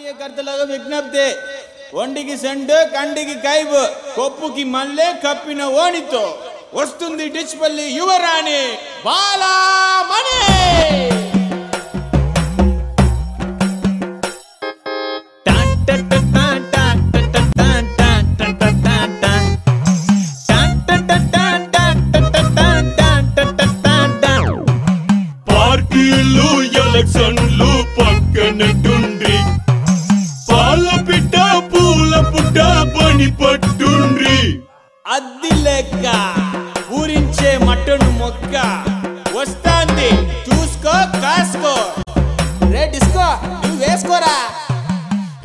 కార్యకర్తలకు విజ్ఞప్తి. ఒండికి సెంటు, కండికి కైబు, కొప్పుకి మల్లె, కప్పిన ఓణితో వస్తుంది డిచ్పల్లి యువరాణి బాలామణి. పార్టీలు ఎలక్షన్లు పక్కనట్టుండ్రి, పాల పిట్ట పూల పుట్ట పని పట్టుండ్రి. అద్ది లెక్క ఊరించే మటన్ మొక్క వస్తాంది, చూసుకో కాసుకో. రే డిస్కో నువ్వు వేసుకోరా.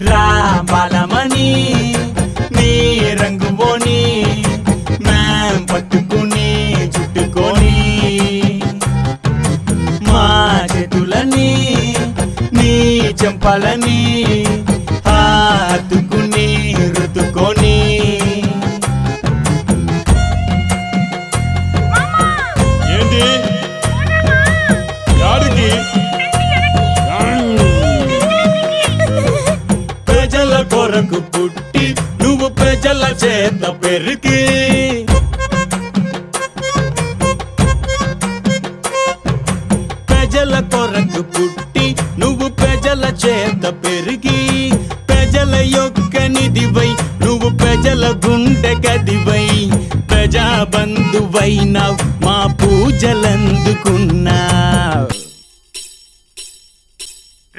రా బాలమణి నీ రంగు బోని మేం పట్టుకుని చుట్టుకొని, మా చేతులని నీ చెంపాలని హత్తుకుని రుతుకొని. ఏంటి యాడికి? ప్రజల కొరకు పుట్టి నువ్వు ప్రజల చేత పెరిగి, ప్రజల కొరకు పుట్టి నువ్వు ప్రజల చేత పెరిగి, ప్రజల యొక్క నిధివై నువ్వు ప్రజల గుండె గదివై, ప్రజా బంధువైనావు మా పూజలందుకున్నావు.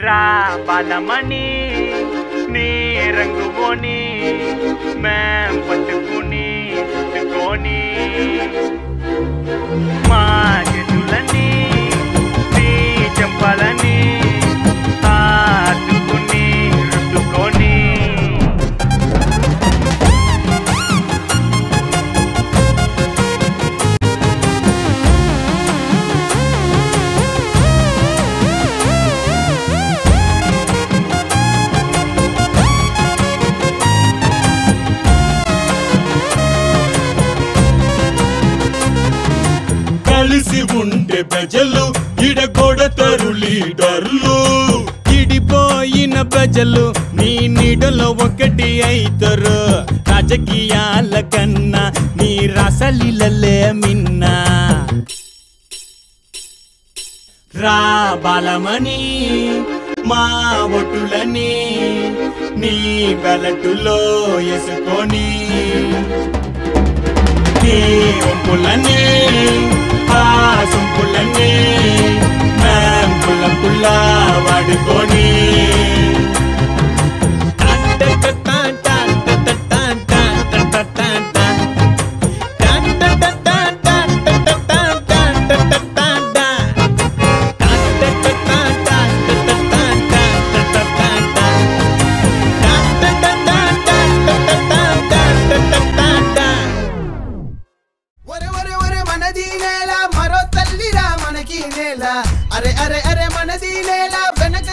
రా బాలమణి నీ రంగు బోని మేం పట్టుకుని చుట్టుకొని, మా చేతులని నీ చెంపాలని హత్తుకుని రుతుకొని. కలిసి ఉంటే ప్రజలు ఇడగొడతారు లీడర్లు, ఇడిపోయిన ప్రజలు నీ నీడలో ఒకటి అయితారు. రాజకీయాల కన్నా నీ రసలీలలే మిన్నా. రా బాలమణి మా ఒటులని నీ బెలటులో వేసుకొని, నీ ఒంపులని ఆ సొంపులని మేం పుల్ల పుల్ల వాడుకొని. మరో తల్లిరా మనకి నేల, అరే అరే అరే మనది నేల, వెనక